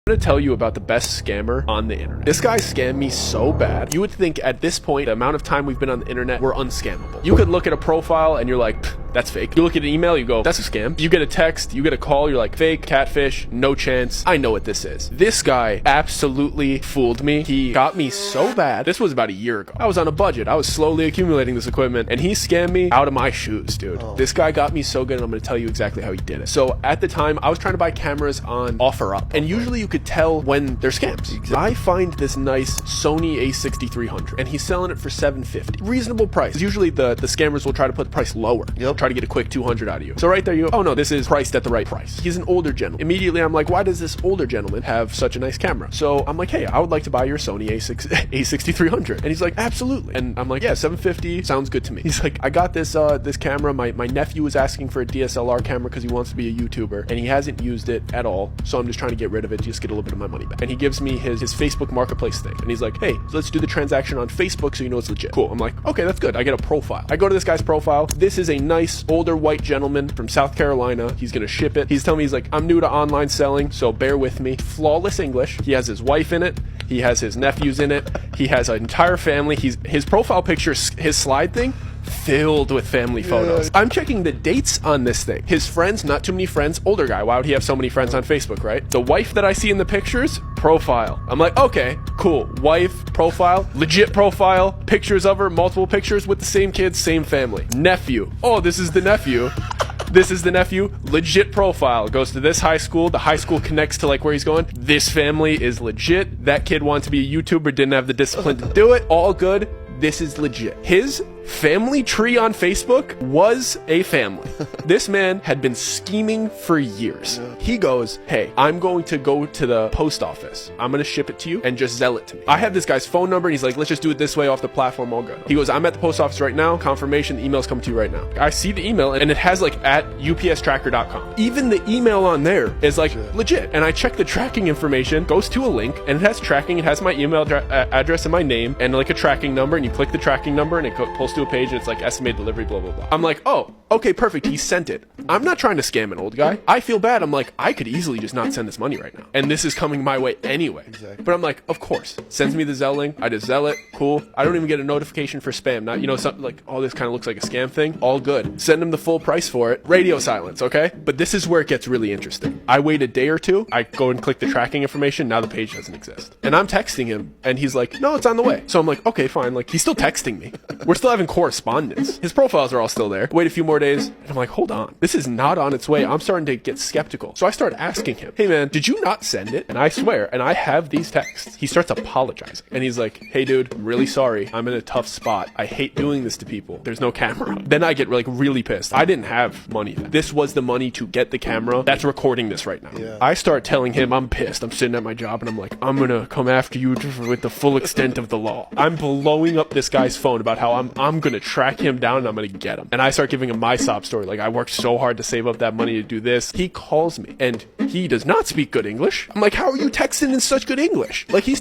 I'm gonna tell you about the best scammer on the internet. This guy scammed me so bad. You would think at this point, the amount of time we've been on the internet, we're unscammable. You could look at a profile and you're like, that's fake. You look at an email, you go, that's a scam. You get a text, you get a call, you're like, fake, catfish, no chance. I know what this is. This guy absolutely fooled me. He got me so bad. This was about a year ago. I was on a budget. I was slowly accumulating this equipment and he scammed me out of my shoes, dude. This guy got me so good and I'm gonna tell you exactly how he did it. So at the time, I was trying to buy cameras on OfferUp and usually you could tell when they're scams. I find this nice Sony a6300 and he's selling it for $750. Reasonable price. Usually the scammers will try to put the price lower. Try to get a quick 200 out of you. So right there you go, oh no, this is priced at the right price. He's an older gentleman. Immediately I'm like, why does this older gentleman have such a nice camera? So I'm like, hey, I would like to buy your Sony a6300. And he's like, absolutely. And I'm like, yeah, $750 sounds good to me. He's like, I got this this camera. My nephew was asking for a DSLR camera because he wants to be a YouTuber and he hasn't used it at all. So I'm just trying to get rid of it, just get a little bit of my money back. And he gives me his Facebook marketplace thing. And he's like, hey, let's do the transaction on Facebook so you know it's legit. Cool. I'm like, okay, that's good. I get a profile. I go to this guy's profile. This is a nice older white gentleman from South Carolina. He's gonna ship it. He's telling me, he's like, I'm new to online selling, so bear with me. Flawless English. He has his wife in it. He has his nephews in it. He has an entire family. His profile picture, his slide thing, filled with family photos. I'm checking the dates on this thing. His friends, not too many friends. Older guy, why would he have so many friends on Facebook, right? The wife that I see in the pictures, profile. I'm like, okay, cool. Wife, profile, legit profile, pictures of her, multiple pictures with the same kids, same family. Nephew, oh, this is the nephew. This is the nephew, legit profile, goes to this high school. The high school connects to like where he's going. This family is legit. That kid wanted to be a YouTuber, didn't have the discipline to do it. All good. This is legit. His family tree on Facebook was a family. This man had been scheming for years. He goes, hey, I'm going to go to the post office. I'm going to ship it to you and just sell it to me. I have this guy's phone number and he's like, let's just do it this way off the platform, all good. He goes, I'm at the post office right now. Confirmation, the email's coming to you right now. I see the email and it has like at upstracker.com. Even the email on there is like legit. And I check the tracking information, goes to a link and it has tracking. It has my email address and my name and like a tracking number, and you click the tracking number and it pulls to a page and it's like estimated delivery, blah, blah, blah. I'm like, oh, okay, perfect. He sent it. I'm not trying to scam an old guy. I feel bad. I'm like, I could easily just not send this money right now. And this is coming my way anyway. Exactly. But I'm like, of course. Sends me the Zelle link. I just Zelle it. Cool. I don't even get a notification for spam. Not, you know, something like, oh, this kind of looks like a scam thing. All good. Send him the full price for it. Radio silence, okay? But this is where it gets really interesting. I wait a day or two. I go and click the tracking information. Now the page doesn't exist. And I'm texting him and he's like, no, it's on the way. So I'm like, okay, fine. Like, he's still texting me. We're still having correspondence. His profiles are all still there. Wait a few more days. And I'm like, hold on. This is not on its way. I'm starting to get skeptical. So I start asking him, hey man, did you not send it? And I swear, and I have these texts. He starts apologizing. And he's like, hey dude, I'm really sorry. I'm in a tough spot. I hate doing this to people. There's no camera. Then I get like really pissed. I didn't have money then. This was the money to get the camera that's recording this right now. I start telling him I'm pissed. I'm sitting at my job and I'm like, I'm gonna come after you with the full extent of the law. I'm blowing up this guy's phone about how I'm gonna track him down and I'm gonna get him. And I start giving him my sob story. Like, I worked so hard to save up that money to do this. He calls me and he does not speak good English. I'm like, how are you texting in such good English? Like, he was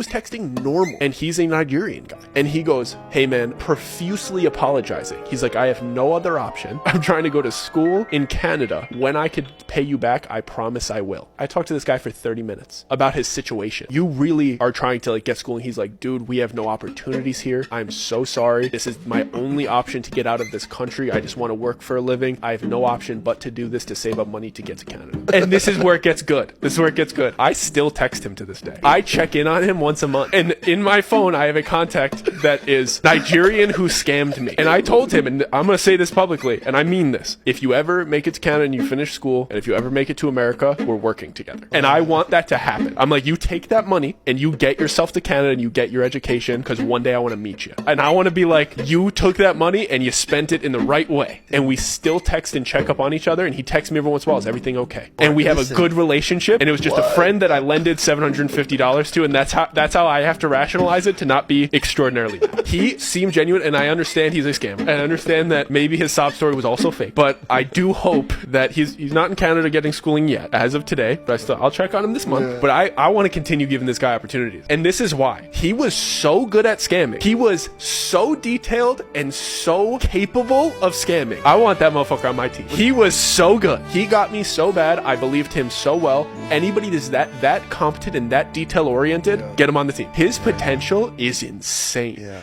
texting normal and he's a Nigerian guy. And he goes, hey man, profusely apologizing. He's like, I have no other option. I'm trying to go to school in Canada. When I could pay you back, I promise I will. I talked to this guy for 30 minutes about his situation. You really are trying to like get school. And he's like, dude, we have no opportunities here. I'm so sorry. This is my only option to get out of this country. I just want to work for a living. I have no option but to do this to save up money to get to Canada. And this is where it gets good. This is where it gets good. I still text him to this day. I check in on him once a month. And in my phone, I have a contact that is Nigerian who scammed me. And I told him, and I'm going to say this publicly, and I mean this, if you ever make it to Canada and you finish school, and if you ever make it to America, we're working together. And I want that to happen. I'm like, you take that money and you get yourself to Canada and you get your education, because one day I want to meet you. And I want to be like, you took that money and you spent it in the right way. And we still text and check up on each other. And he texts me every once in a while, is everything okay? And we have a good relationship. And it was just a friend that I lended $750 to. And that's how I have to rationalize it to not be extraordinarily bad. He seemed genuine, and I understand he's a scammer. And I understand that maybe his sob story was also fake. But I do hope that he's not in Canada getting schooling yet, as of today. But I'll check on him this month. But I want to continue giving this guy opportunities. And this is why. He was so good at scamming. He was so detailed detailed and so capable of scamming. I want that motherfucker on my team. He was so good. He got me so bad. I believed him so well. Anybody that's that competent and that detail oriented, get him on the team. His potential is insane.